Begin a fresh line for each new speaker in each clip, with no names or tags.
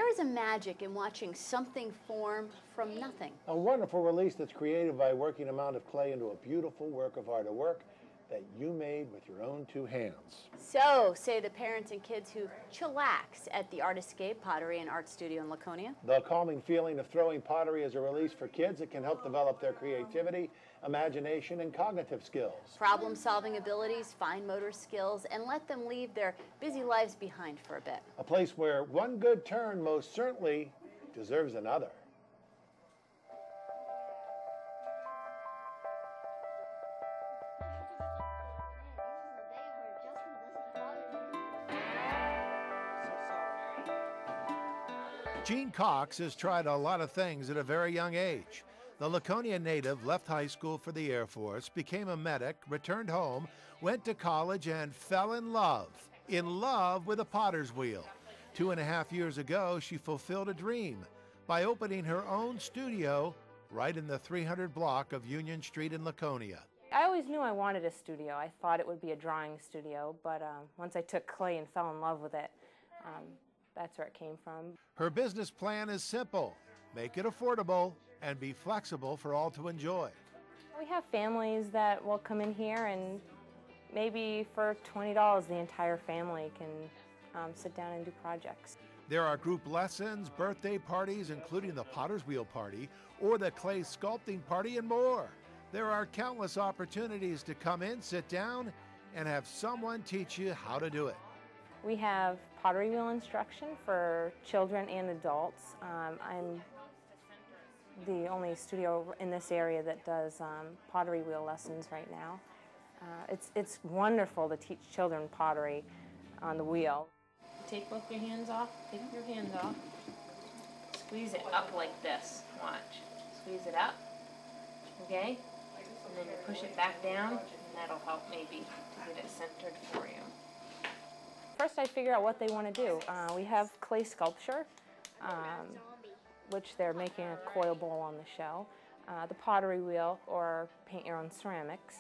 There is a magic in watching something form from nothing.
A wonderful release that's created by working a mound of clay into a beautiful work of art, a work that you made with your own two hands.
So, say the parents and kids who chillax at the Art Escape Pottery and Art Studio in Laconia.
The calming feeling of throwing pottery is a release for kids that can help develop their creativity, imagination, and cognitive skills.
Problem-solving abilities, fine motor skills, and let them leave their busy lives behind for a bit.
A place where one good turn most certainly deserves another. Gene Cox has tried a lot of things at a very young age. The Laconia native left high school for the Air Force, became a medic, returned home, went to college, and fell in love with a potter's wheel. 2.5 years ago, she fulfilled a dream by opening her own studio right in the 300 block of Union Street in Laconia.
I always knew I wanted a studio. I thought it would be a drawing studio, but once I took clay and fell in love with it, that's where it came from.
Her business plan is simple: make it affordable and be flexible for all to enjoy.
We have families that will come in here, and maybe for $20 the entire family can sit down and do projects.
There are group lessons, birthday parties, including the Potter's Wheel Party or the clay sculpting party, and more. There are countless opportunities to come in, sit down, and have someone teach you how to do it.
We have pottery wheel instruction for children and adults. I'm the only studio in this area that does pottery wheel lessons right now. It's wonderful to teach children pottery on the wheel. Take both your hands off, squeeze it up like this, watch. Squeeze it up, okay? And then you push it back down, and that'll help maybe to get it centered for you. First I figure out what they want to do. We have clay sculpture, which they're making a coil bowl on the shell, the pottery wheel, or paint your own ceramics.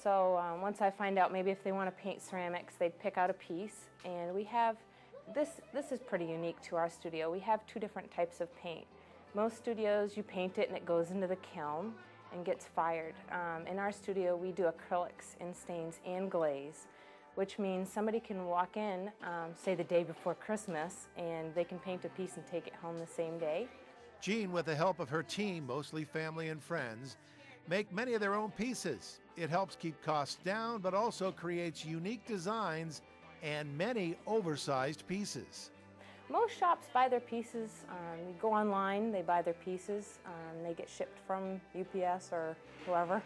So once I find out maybe if they want to paint ceramics, they'd pick out a piece, and we have, this is pretty unique to our studio. We have 2 different types of paint. Most studios, you paint it and it goes into the kiln and gets fired. In our studio, we do acrylics and stains and glaze, which means somebody can walk in, say the day before Christmas, and they can paint a piece and take it home the same day.
Jean, with the help of her team, mostly family and friends, make many of their own pieces. It helps keep costs down, but also creates unique designs and many oversized pieces.
Most shops buy their pieces. You go online, they buy their pieces. They get shipped from UPS or whoever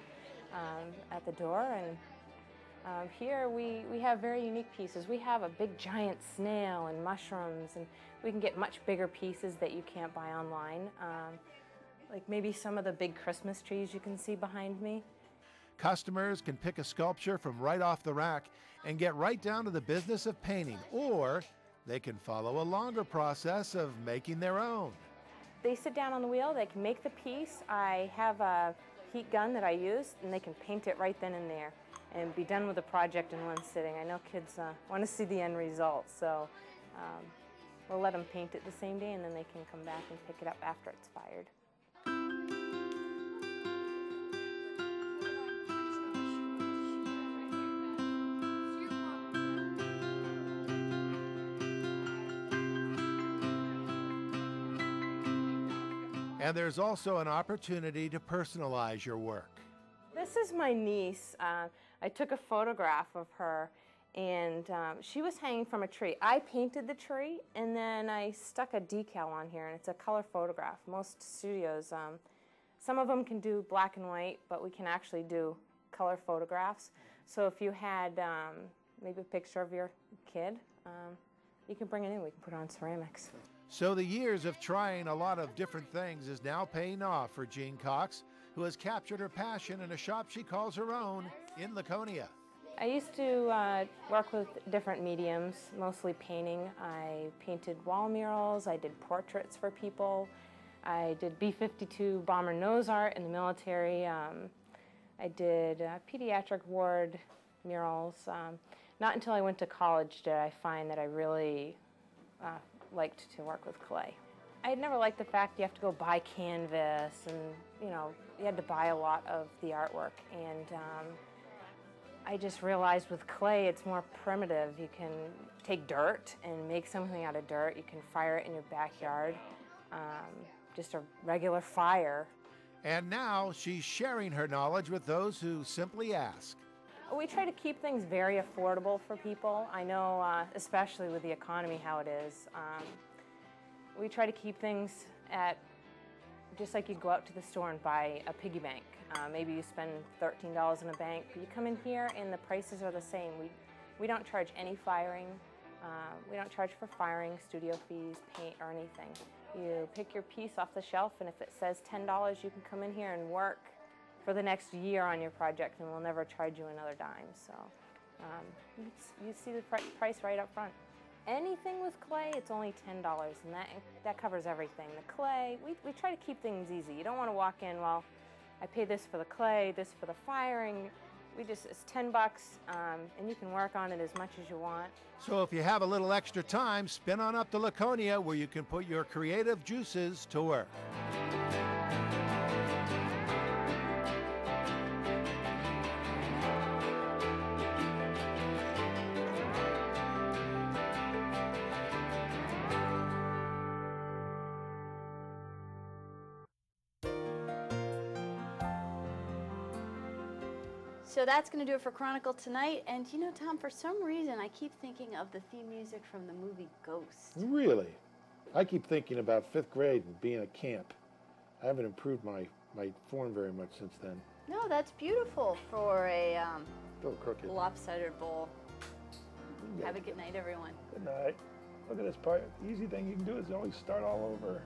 at the door. And here we have very unique pieces. We have a big giant snail and mushrooms, and we can get much bigger pieces that you can't buy online. Like maybe some of the big Christmas trees you can see behind me.
Customers can pick a sculpture from right off the rack and get right down to the business of painting, or they can follow a longer process of making their own.
They sit down on the wheel, they can make the piece. I have a heat gun that I use, and they can paint it right then and there and be done with the project in one sitting. I know kids want to see the end result, so we'll let them paint it the same day, and then they can come back and pick it up after it's fired.
And there's also an opportunity to personalize your work.
This is my niece. I took a photograph of her, and she was hanging from a tree. I painted the tree, and then I stuck a decal on here, and it's a color photograph. Most studios, some of them can do black and white, but we can actually do color photographs. So if you had maybe a picture of your kid, you can bring it in. We can put it on ceramics.
So the years of trying a lot of different things is now paying off for Jean Cox, who has captured her passion in a shop she calls her own in Laconia.
I used to work with different mediums, mostly painting. I painted wall murals, I did portraits for people, I did B-52 bomber nose art in the military, I did pediatric ward murals. Not until I went to college did I find that I really liked to work with clay. I had never liked the fact you have to go buy canvas and, you know, you had to buy a lot of the artwork. And I just realized with clay it's more primitive. You can take dirt and make something out of dirt. You can fire it in your backyard, just a regular fire.
And now she's sharing her knowledge with those who simply ask.
We try to keep things very affordable for people. I know, especially with the economy how it is, we try to keep things at, just like you go out to the store and buy a piggy bank. Maybe you spend $13 in a bank, but you come in here and the prices are the same. We don't charge any firing. We don't charge for firing, studio fees, paint, or anything. You pick your piece off the shelf, and if it says $10, you can come in here and work for the next year on your project, and we'll never charge you another dime. So you see the price right up front. Anything with clay, it's only $10, and that covers everything. The clay, we try to keep things easy. You don't want to walk in, well, I pay this for the clay, this for the firing. It's $10, and you can work on it as much as you want.
So if you have a little extra time, spin on up to Laconia where you can put your creative juices to work.
So that's going to do it for Chronicle tonight. And you know, Tom, for some reason, I keep thinking of the theme music from the movie Ghost.
Really? I keep thinking about 5th grade and being at camp. I haven't improved my form very much since then.
No, that's beautiful for a
Still crooked.
lopsided bowl. Have a good night, everyone.
Good night. Look at this part. The easy thing you can do is always start all over.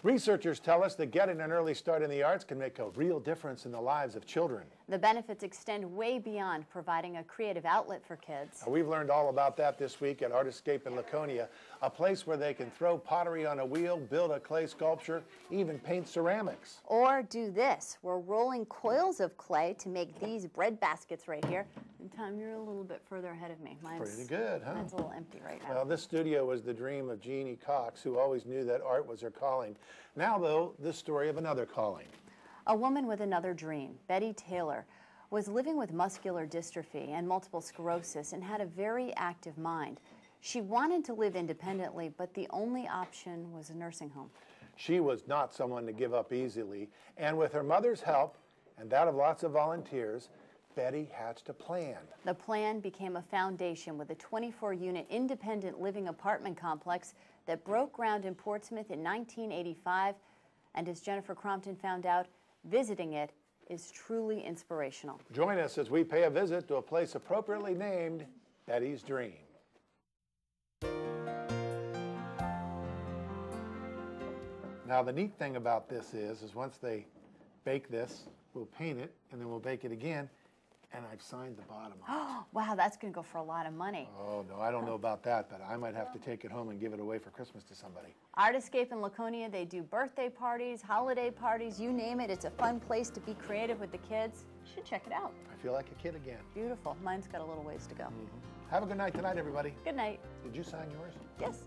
Researchers tell us that getting an early start in the arts can make a real difference in the lives of children.
The benefits extend way beyond providing a creative outlet for kids.
Now, we've learned all about that this week at Art Escape in Laconia, a place where they can throw pottery on a wheel, build a clay sculpture, even paint ceramics.
Or do this. We're rolling coils of clay to make these bread baskets right here. And Tom, you're a little bit further ahead of me.
Pretty good, huh?
Mine's a little empty right now.
Well, this studio was the dream of Jeannie Cox, who always knew that art was her calling. Now, though, the story of another calling.
A woman with another dream, Betty Taylor, was living with muscular dystrophy and multiple sclerosis and had a very active mind. She wanted to live independently, but the only option was a nursing home.
She was not someone to give up easily, and with her mother's help and that of lots of volunteers, Betty hatched a plan.
The plan became a foundation with a 24-unit independent living apartment complex that broke ground in Portsmouth in 1985, and as Jennifer Crompton found out, visiting it is truly inspirational.
Join us as we pay a visit to a place appropriately named Betty's Dream. Now, the neat thing about this is once they bake this, we'll paint it, and then we'll bake it again, and I've signed the bottom of it.
Wow, that's going to go for a lot of money.
Oh, no, I don't know about that, but I might have to take it home and give it away for Christmas to somebody.
Art Escape in Laconia, they do birthday parties, holiday parties, you name it. It's a fun place to be creative with the kids. You should check it out.
I feel like a kid again.
Beautiful. Mine's got a little ways to go.
Have a good night tonight, everybody.
Good night.
Did you sign yours?
Yes.